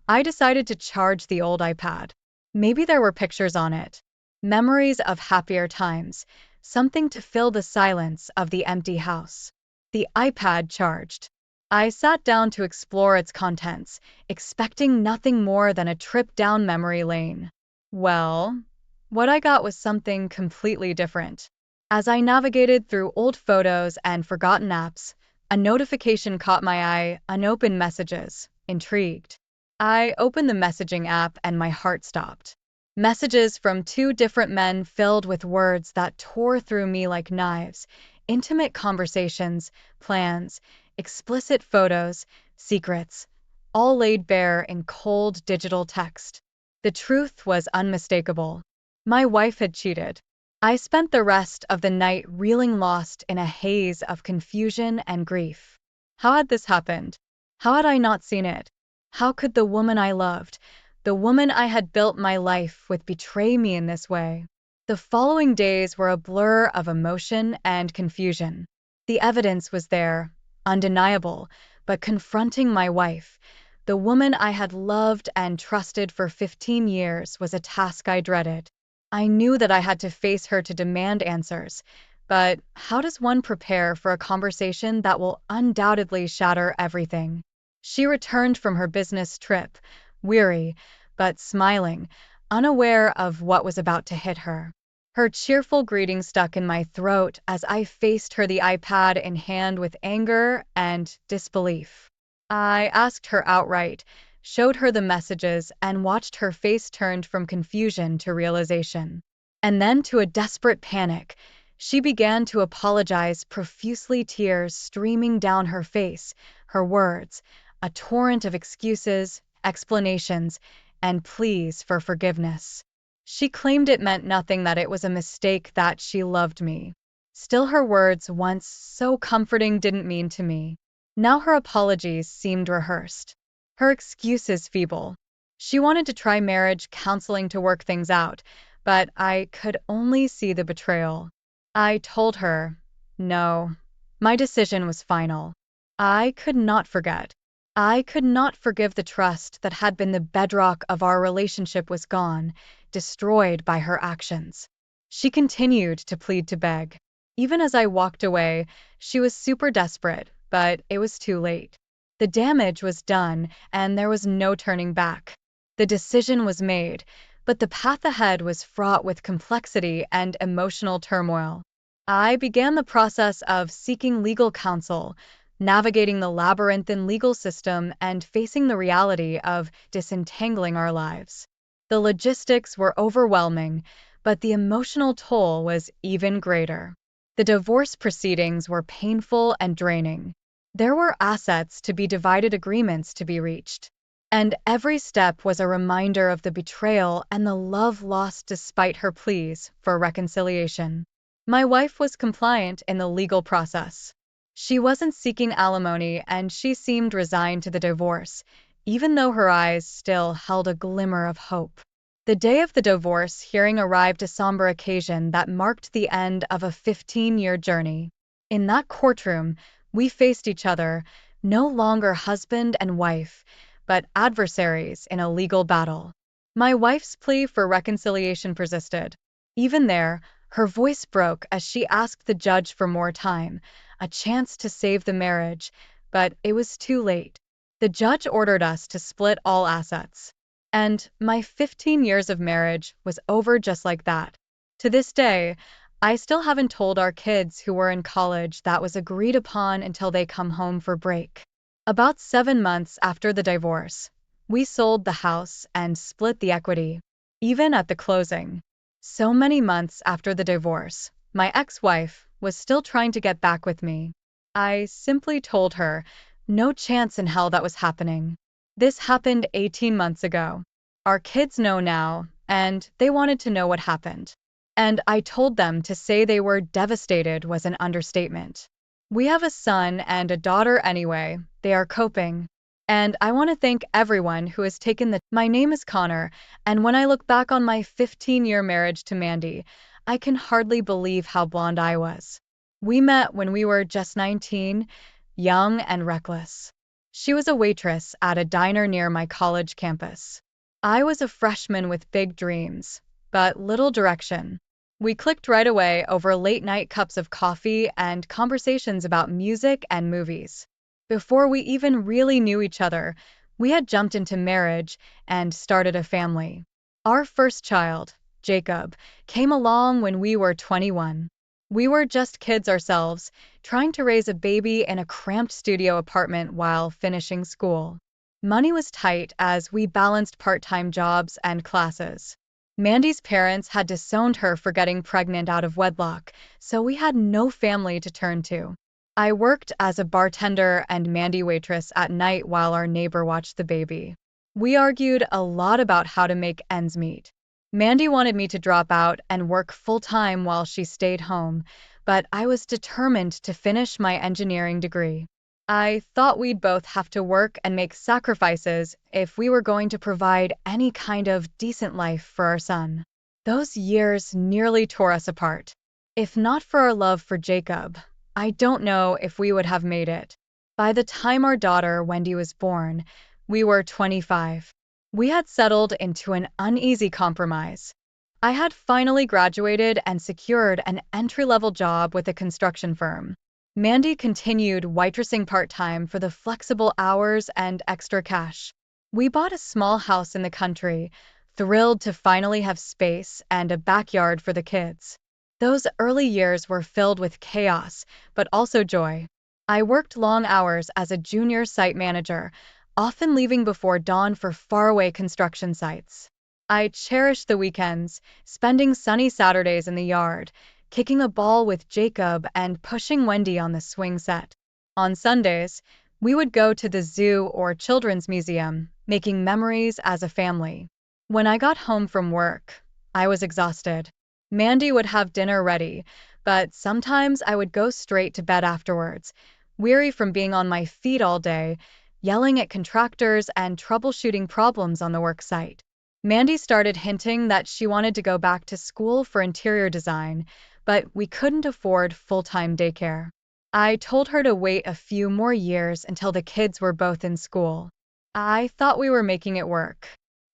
I decided to charge the old iPad. Maybe there were pictures on it, memories of happier times, something to fill the silence of the empty house. The iPad charged. I sat down to explore its contents, expecting nothing more than a trip down memory lane. Well, what I got was something completely different. As I navigated through old photos and forgotten apps, a notification caught my eye: unopened messages. Intrigued, I opened the messaging app and my heart stopped. Messages from two different men filled with words that tore through me like knives, intimate conversations, plans, explicit photos, secrets, all laid bare in cold digital text. The truth was unmistakable. My wife had cheated. I spent the rest of the night reeling, lost in a haze of confusion and grief. How had this happened? How had I not seen it? How could the woman I loved, the woman I had built my life with, betray me in this way? The following days were a blur of emotion and confusion. The evidence was there, undeniable, but confronting my wife, the woman I had loved and trusted for 15 years, was a task I dreaded. I knew that I had to face her to demand answers, but how does one prepare for a conversation that will undoubtedly shatter everything? She returned from her business trip, weary, but smiling, unaware of what was about to hit her. Her cheerful greeting stuck in my throat as I faced her, the iPad in hand, with anger and disbelief. I asked her outright, showed her the messages, and watched her face turn from confusion to realization. And then to a desperate panic. She began to apologize profusely, tears streaming down her face, her words a torrent of excuses, explanations, and pleas for forgiveness. She claimed it meant nothing, that it was a mistake, that she loved me. Still, her words, once so comforting, didn't mean to me. Now her apologies seemed rehearsed, her excuses feeble. She wanted to try marriage counseling to work things out, but I could only see the betrayal. I told her, no, my decision was final. I could not forget. I could not forgive the trust that had been the bedrock of our relationship was gone, destroyed by her actions. She continued to plead to beg. Even as I walked away, she was super desperate, but it was too late. The damage was done, and there was no turning back. The decision was made, but the path ahead was fraught with complexity and emotional turmoil. I began the process of seeking legal counsel, navigating the labyrinthine legal system and facing the reality of disentangling our lives. The logistics were overwhelming, but the emotional toll was even greater. The divorce proceedings were painful and draining. There were assets to be divided, agreements to be reached. And every step was a reminder of the betrayal and the love lost despite her pleas for reconciliation. My wife was compliant in the legal process. She wasn't seeking alimony and she seemed resigned to the divorce, even though her eyes still held a glimmer of hope. The day of the divorce hearing arrived, a somber occasion that marked the end of a 15-year journey. In that courtroom, we faced each other, no longer husband and wife, but adversaries in a legal battle. My wife's plea for reconciliation persisted. Even there, her voice broke as she asked the judge for more time, a chance to save the marriage, but it was too late. The judge ordered us to split all assets. And my 15 years of marriage was over just like that. To this day, I still haven't told our kids who were in college that was agreed upon until they come home for break. About 7 months after the divorce, we sold the house and split the equity, even at the closing. So many months after the divorce, my ex-wife was still trying to get back with me. I simply told her, no chance in hell that was happening. This happened 18 months ago. Our kids know now, and they wanted to know what happened. And I told them to say they were devastated was an understatement. We have a son and a daughter anyway, they are coping. And I want to thank everyone who has taken the— My name is Connor, and when I look back on my 15-year marriage to Mandy, I can hardly believe how blonde I was. We met when we were just 19, young and reckless. She was a waitress at a diner near my college campus. I was a freshman with big dreams, but little direction. We clicked right away over late-night cups of coffee and conversations about music and movies. Before we even really knew each other, we had jumped into marriage and started a family. Our first child, Jacob, came along when we were 21. We were just kids ourselves, trying to raise a baby in a cramped studio apartment while finishing school. Money was tight as we balanced part-time jobs and classes. Mandy's parents had disowned her for getting pregnant out of wedlock, so we had no family to turn to. I worked as a bartender and Mandy waitress at night while our neighbor watched the baby. We argued a lot about how to make ends meet. Mandy wanted me to drop out and work full-time while she stayed home, but I was determined to finish my engineering degree. I thought we'd both have to work and make sacrifices if we were going to provide any kind of decent life for our son. Those years nearly tore us apart. If not for our love for Jacob, I don't know if we would have made it. By the time our daughter Wendy was born, we were 25. We had settled into an uneasy compromise. I had finally graduated and secured an entry-level job with a construction firm. Mandy continued waitressing part-time for the flexible hours and extra cash. We bought a small house in the country, thrilled to finally have space and a backyard for the kids. Those early years were filled with chaos, but also joy. I worked long hours as a junior site manager, often leaving before dawn for faraway construction sites. I cherished the weekends, spending sunny Saturdays in the yard, kicking a ball with Jacob and pushing Wendy on the swing set. On Sundays, we would go to the zoo or children's museum, making memories as a family. When I got home from work, I was exhausted. Mandy would have dinner ready, but sometimes I would go straight to bed afterwards, weary from being on my feet all day, yelling at contractors and troubleshooting problems on the work site. Mandy started hinting that she wanted to go back to school for interior design, but we couldn't afford full-time daycare. I told her to wait a few more years until the kids were both in school. I thought we were making it work.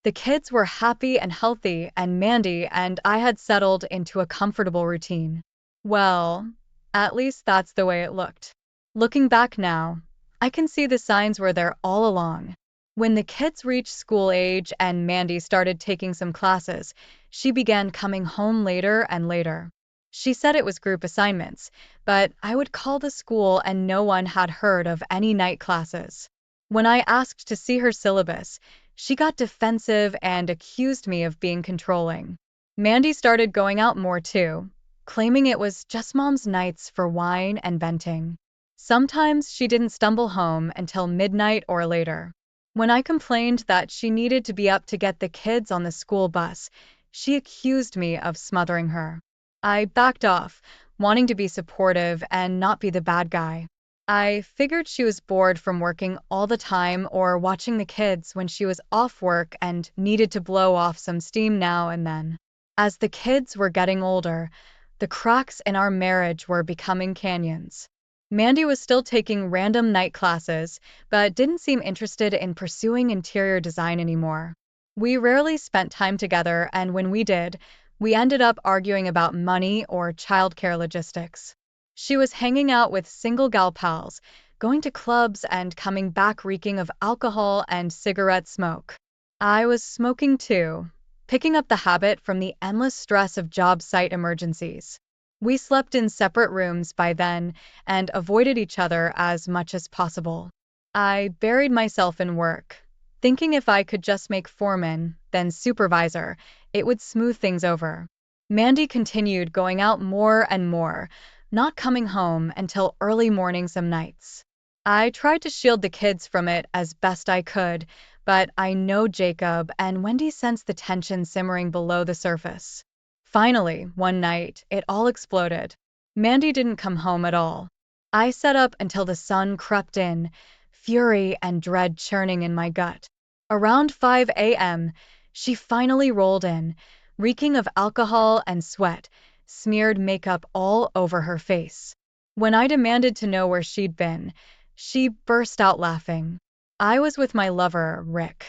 The kids were happy and healthy, and Mandy and I had settled into a comfortable routine. Well, at least that's the way it looked. Looking back now, I can see the signs were there all along. When the kids reached school age and Mandy started taking some classes, she began coming home later and later. She said it was group assignments, but I would call the school and no one had heard of any night classes. When I asked to see her syllabus, she got defensive and accused me of being controlling. Mandy started going out more too, claiming it was just mom's nights for wine and venting. Sometimes she didn't stumble home until midnight or later. When I complained that she needed to be up to get the kids on the school bus, she accused me of smothering her. I backed off, wanting to be supportive and not be the bad guy. I figured she was bored from working all the time or watching the kids when she was off work and needed to blow off some steam now and then. As the kids were getting older, the cracks in our marriage were becoming canyons. Mandy was still taking random night classes, but didn't seem interested in pursuing interior design anymore. We rarely spent time together, and when we did, we ended up arguing about money or childcare logistics. She was hanging out with single gal pals, going to clubs and coming back reeking of alcohol and cigarette smoke. I was smoking too, picking up the habit from the endless stress of job site emergencies. We slept in separate rooms by then and avoided each other as much as possible. I buried myself in work, thinking if I could just make foreman, then supervisor, it would smooth things over. Mandy continued going out more and more, not coming home until early morning some nights. I tried to shield the kids from it as best I could, but I know Jacob and Wendy sensed the tension simmering below the surface. Finally, one night, it all exploded. Mandy didn't come home at all. I sat up until the sun crept in, fury and dread churning in my gut. Around 5 a.m., she finally rolled in, reeking of alcohol and sweat, smeared makeup all over her face. When I demanded to know where she'd been, she burst out laughing. I was with my lover, Rick.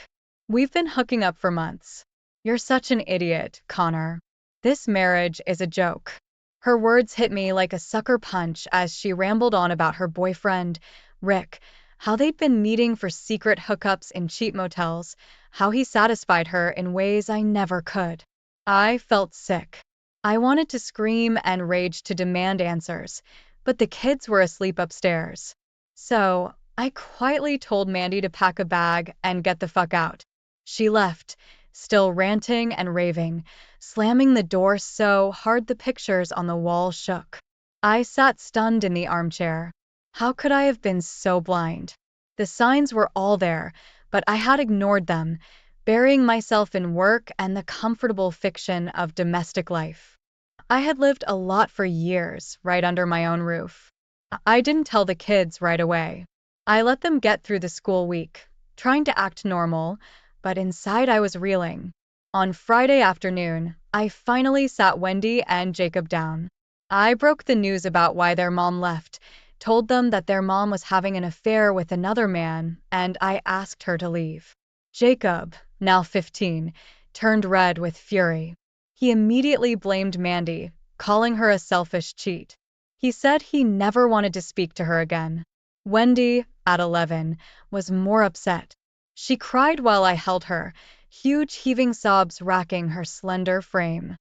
We've been hooking up for months. You're such an idiot, Connor. This marriage is a joke. Her words hit me like a sucker punch as she rambled on about her boyfriend, Rick, how they'd been meeting for secret hookups in cheap motels, how he satisfied her in ways I never could. I felt sick. I wanted to scream and rage to demand answers, but the kids were asleep upstairs. So, I quietly told Mandy to pack a bag and get the fuck out. She left, still ranting and raving, slamming the door so hard the pictures on the wall shook. I sat stunned in the armchair. How could I have been so blind? The signs were all there, but I had ignored them, burying myself in work and the comfortable fiction of domestic life. I had lived a lot for years, right under my own roof. I didn't tell the kids right away. I let them get through the school week, trying to act normal, but inside I was reeling. On Friday afternoon, I finally sat Wendy and Jacob down. I broke the news about why their mom left, told them that their mom was having an affair with another man, and I asked her to leave. Jacob, now 15, turned red with fury. He immediately blamed Mandy, calling her a selfish cheat. He said he never wanted to speak to her again. Wendy, at 11, was more upset. She cried while I held her, huge heaving sobs racking her slender frame.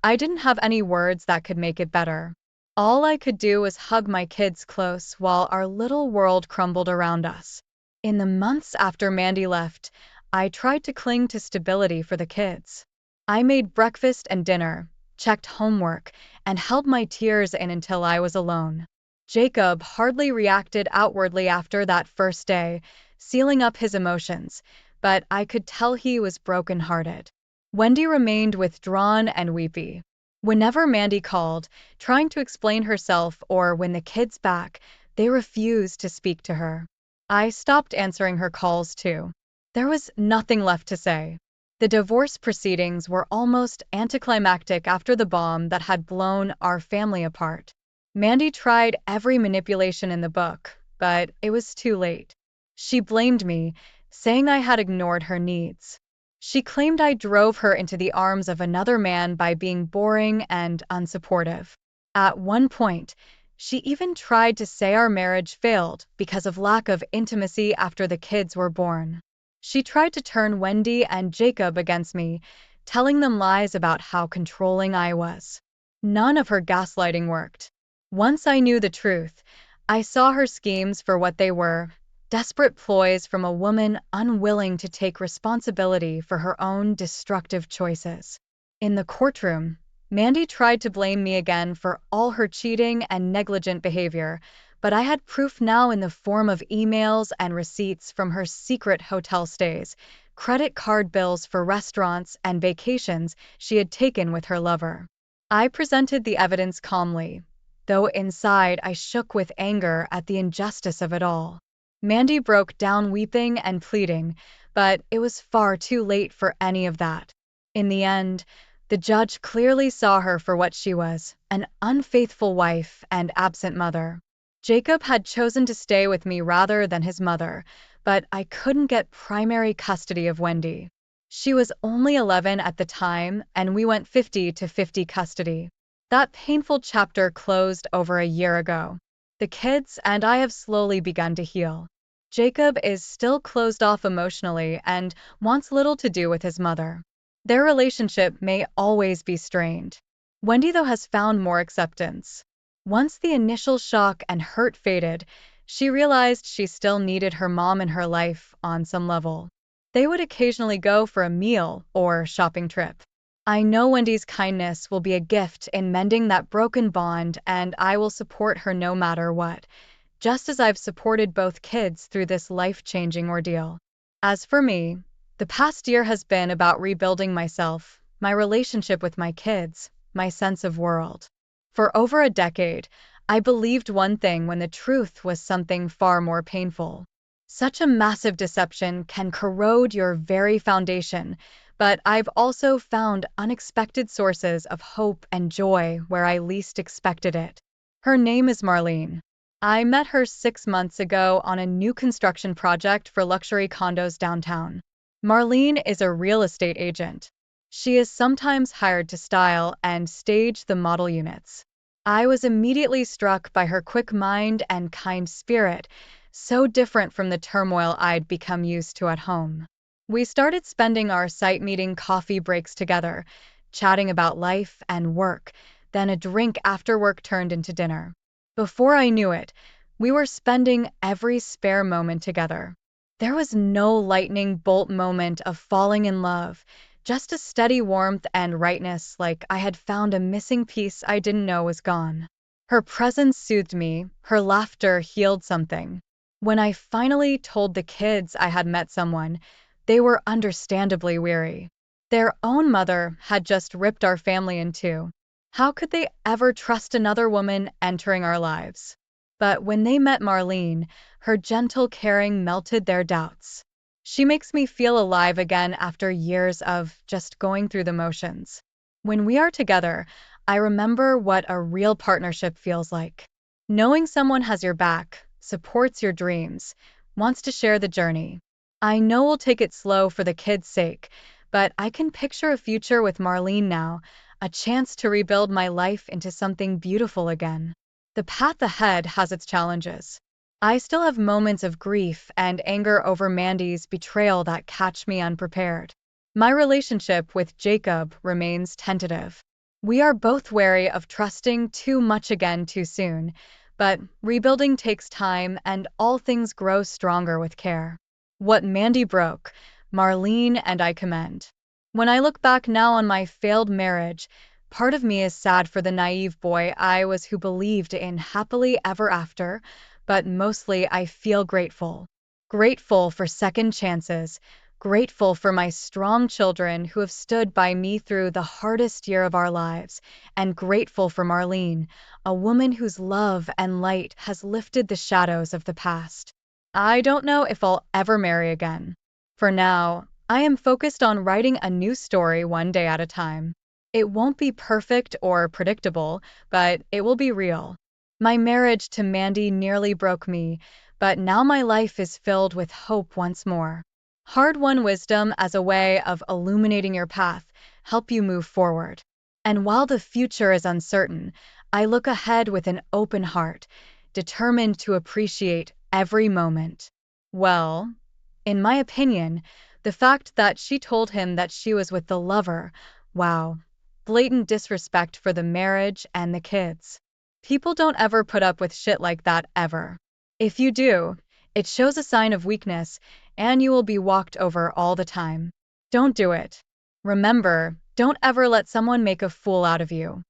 I didn't have any words that could make it better. All I could do was hug my kids close while our little world crumbled around us. In the months after Mandy left, I tried to cling to stability for the kids. I made breakfast and dinner, checked homework, and held my tears in until I was alone. Jacob hardly reacted outwardly after that first day, sealing up his emotions, but I could tell he was broken-hearted. Wendy remained withdrawn and weepy. Whenever Mandy called, trying to explain herself or when the kids back, they refused to speak to her. I stopped answering her calls too. There was nothing left to say. The divorce proceedings were almost anticlimactic after the bomb that had blown our family apart. Mandy tried every manipulation in the book, but it was too late. She blamed me, saying I had ignored her needs. She claimed I drove her into the arms of another man by being boring and unsupportive. At one point, she even tried to say our marriage failed because of lack of intimacy after the kids were born. She tried to turn Wendy and Jacob against me, telling them lies about how controlling I was. None of her gaslighting worked. Once I knew the truth, I saw her schemes for what they were: desperate ploys from a woman unwilling to take responsibility for her own destructive choices. In the courtroom, Mandy tried to blame me again for all her cheating and negligent behavior, but I had proof now in the form of emails and receipts from her secret hotel stays, credit card bills for restaurants and vacations she had taken with her lover. I presented the evidence calmly, though inside I shook with anger at the injustice of it all. Mandy broke down weeping and pleading, but it was far too late for any of that. In the end, the judge clearly saw her for what she was: an unfaithful wife and absent mother. Jacob had chosen to stay with me rather than his mother, but I couldn't get primary custody of Wendy. She was only 11 at the time, and we went 50-50 custody. That painful chapter closed over a year ago. The kids and I have slowly begun to heal. Jacob is still closed off emotionally and wants little to do with his mother. Their relationship may always be strained. Wendy, though, has found more acceptance. Once the initial shock and hurt faded, she realized she still needed her mom in her life on some level. They would occasionally go for a meal or shopping trip. I know Wendy's kindness will be a gift in mending that broken bond, and I will support her no matter what, just as I've supported both kids through this life-changing ordeal. As for me, the past year has been about rebuilding myself, my relationship with my kids, my sense of world. For over a decade, I believed one thing when the truth was something far more painful. Such a massive deception can corrode your very foundation, but I've also found unexpected sources of hope and joy where I least expected it. Her name is Marlene. I met her 6 months ago on a new construction project for luxury condos downtown. Marlene is a real estate agent. She is sometimes hired to style and stage the model units. I was immediately struck by her quick mind and kind spirit, so different from the turmoil I'd become used to at home. We started spending our site-meeting coffee breaks together, chatting about life and work, then a drink after work turned into dinner. Before I knew it, we were spending every spare moment together. There was no lightning bolt moment of falling in love, just a steady warmth and rightness, like I had found a missing piece I didn't know was gone. Her presence soothed me, her laughter healed something. When I finally told the kids I had met someone, they were understandably weary. Their own mother had just ripped our family in two. How could they ever trust another woman entering our lives? But when they met Marlene, her gentle caring melted their doubts. She makes me feel alive again after years of just going through the motions. When we are together, I remember what a real partnership feels like. Knowing someone has your back, supports your dreams, wants to share the journey. I know we'll take it slow for the kids' sake, but I can picture a future with Marlene now, a chance to rebuild my life into something beautiful again. The path ahead has its challenges. I still have moments of grief and anger over Mandy's betrayal that catch me unprepared. My relationship with Jacob remains tentative. We are both wary of trusting too much again too soon, but rebuilding takes time and all things grow stronger with care. What Mandy broke, Marlene and I commend. When I look back now on my failed marriage, part of me is sad for the naive boy I was who believed in happily ever after, but mostly I feel grateful. Grateful for second chances, grateful for my strong children who have stood by me through the hardest year of our lives, and grateful for Marlene, a woman whose love and light has lifted the shadows of the past. I don't know if I'll ever marry again. For now, I am focused on writing a new story one day at a time. It won't be perfect or predictable, but it will be real. My marriage to Mandy nearly broke me, but now my life is filled with hope once more. Hard-won wisdom as a way of illuminating your path, help you move forward. And while the future is uncertain, I look ahead with an open heart, determined to appreciate every moment. Well, in my opinion, the fact that she told him that she was with the lover, wow, blatant disrespect for the marriage and the kids. People don't ever put up with shit like that ever. If you do, it shows a sign of weakness, and you will be walked over all the time. Don't do it. Remember, don't ever let someone make a fool out of you.